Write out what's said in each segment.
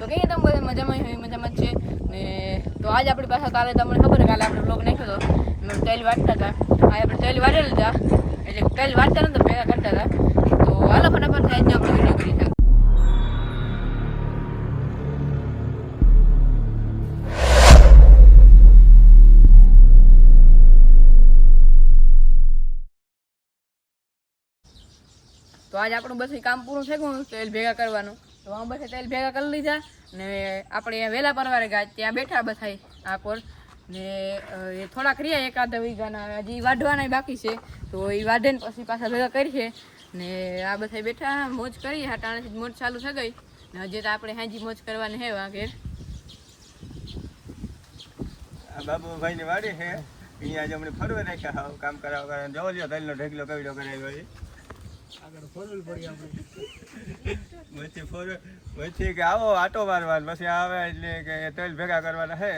કહીએ તમે બધા મજામાં હોય, મજામાં જ છે ને. તો આજ આપણી પાસે કાલે તમને ખબર કાલે આપણે બ્લોગ નાખ્યો હતો, તેલ વાટતા હતા. આજે આપણે તેલ વાટેલા હતા, એટલે તેલ વાટતા નતા ભેગા કરતા હતા. તો હાલો ફટાફટ આજનો આપણે વિડીયો કરી નાખીએ. તો આજે આપણું બધું કામ પૂરું થઈ ગયું તેલ ભેગા કરવાનું. તો અમે બધા તેલ ભેગા કરી લીધા ને આપણે અહીંયા વહેલા પરવારે ગયા ત્યાં બેઠા બધા આકોર ને એ થોડાક રહ્યા એકાદ વીઘાના હજી વાઢવાના બાકી છે. તો એ વાઢે ને પછી પાછા ભેગા કરીએ ને આ બધા બેઠા મોજ કરી. હાટાણાથી મોજ ચાલુ થઈ ગઈ ને હજી તો આપણે હાજી મોજ કરવાની હે વા ઘેર. બાબુભાઈ ની વાડી છે અહીંયા આજે અમને ફરવા રાખ્યા કામ કરાવવા જવો લ્યો તેલનો ઢેકલો કવડો કરાવ્યો છે. આગળ ફોરલ પડી આપણે પછી કે આવો આટો મારવાનો પછી આવે એટલે કે તેલ ભેગા કરવાના છે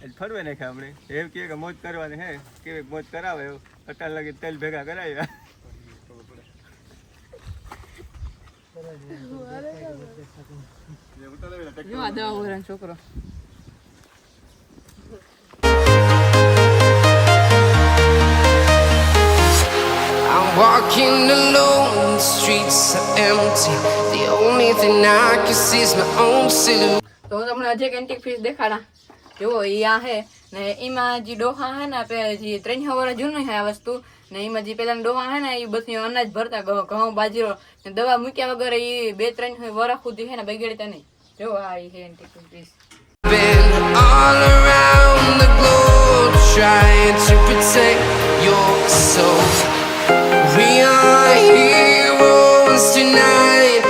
એટલે ફરવે નાખ્યા આપણે એમ કે મોજ કરવાની છે કેવી મોજ કરાવે એવું અટાણ લાગી તેલ ભેગા કરાવ્યા. છોકરો Walking alone, the streets are empty. The only thing I can see is my own silhouette. તો હું તમને હજી એક એન્ટિક ફિશ દેખાડા. જુઓ એ આ હે ને એમાં જે ડોહા હે ને જે 3 વર્ષ જૂનું છે આ વસ્તુ ને એમાં જે પેલા ડોહા હે ને એ બધી અનાજ ભરતા ઘઉં બાજરો ને દવા મૂક્યા વગર એ 2-3 વર્ષ સુધી હે ને બગડતા નહીં. જો આ એ હે antique fish. Been all around the globe trying to protect your soul. We are heroes tonight.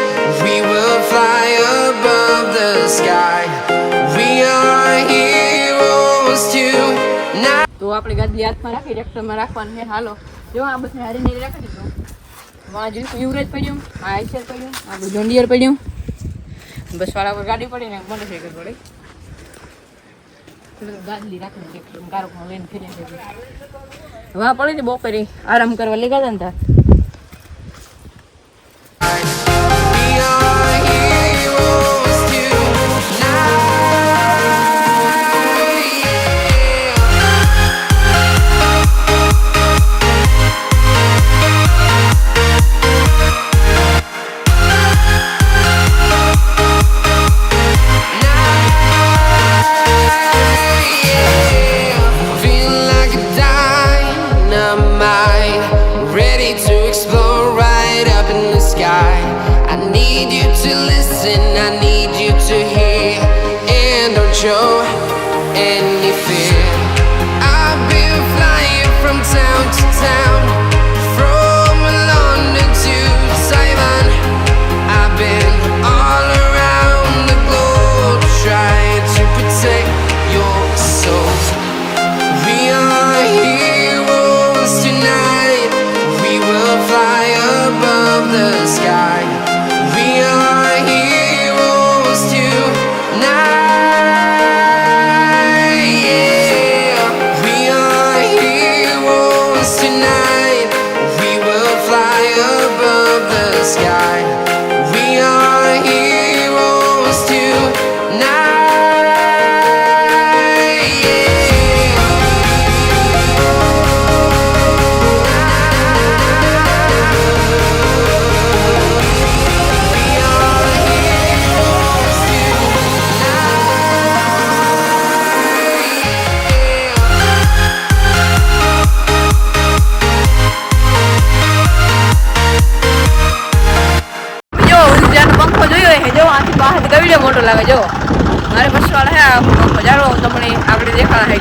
We will fly above the sky. We are heroes tonight. તો આપણે ગાડી હાથમાં રાખી ટ્રેક્ટરમાં રાખવાનું છે. હાલો જો આ બધા હારી નહીં રાખી દીધું. માં જો યુવરેજ પડ્યું, આ આઈસર પડ્યું, આપણું જોન્ડિયર પડ્યું, બસ વાળા પર ગાડી પડી ને મોટરસાઇકલ પડી. ગાડી રાખીને ટ્રેક્ટરમાં કારોમાં લઈને ફેરી વાહ પડી ને બપોરે આરામ કરવા લઈ ગયા હતા. Show any fear. I've been flying from town to town, from London to Taiwan. I've been all around the globe trying to protect your soul. We are heroes tonight. We will fly above the sky. We are heroes tonight. કવિડો મોટો લાગે. જો મારે બસ વાળા હે પંખો જાડો તમને આપણે દેખાડા હે.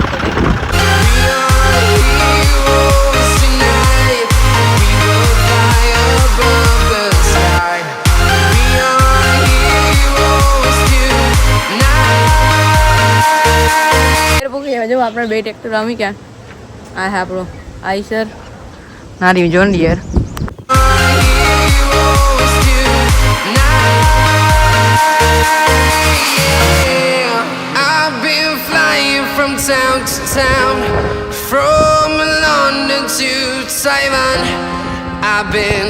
જો આપણે 2 ટ્રેક્ટર અમી ક્યાં આ હે આપણો આઈસર નારી John Deere. From town to town, from London to Taiwan, I've been.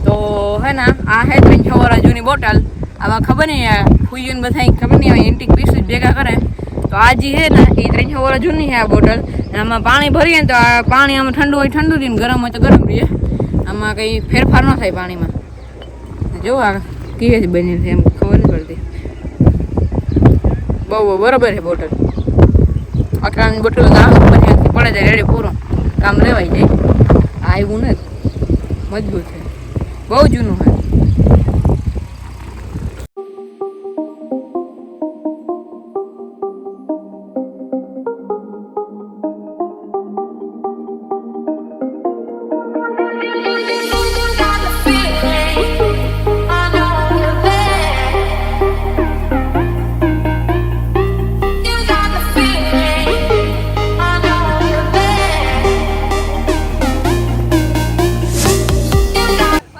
તો હે ને આ હે 6 વર્ષ જૂની બોટલ. આમાં ખબર નહીં ફૂઈઓને બધા ખબર નહીં આવે એન્ટિક પીસ ભેગા કરે તો આ જે છે ને એ 300 વર્ષ જૂની છે આ બોટલ. અને આમાં પાણી ભરીએ ને તો આ પાણી આમાં ઠંડુ હોય ઠંડુ રહે ને ગરમ હોય તો ગરમ રહે. આમાં કંઈ ફેરફાર ન થાય પાણીમાં. જો આ કેવી છે બની છે એમ ખબર નથી પડતી. બહુ બરાબર છે બોટલ. અકરાની બોટલ પછી પડે જાય રેડી પૂરો કામ લેવાય જાય. આ એવું નથી મજબૂત છે બહુ જૂનું છે.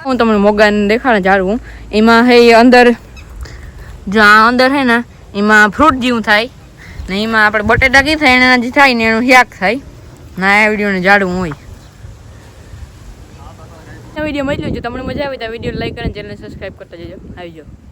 હું તમને મોગાને દેખાડે ઝાડવું એમાં હે અંદર જો આ અંદર હે ને એમાં ફ્રૂટ જેવું થાય ને એમાં આપણે બટેટા કી થાય એના જે થાય ને એનું શાક થાય ના આ વિડીયોને ઝાડવું હોય. આ વિડીયો મળ્યો જો તમને મજા આવી તો વિડીયો લાઈક કરીને ચેનલ સબસ્ક્રાઈબ કરતા જજો. આવી જાઓ.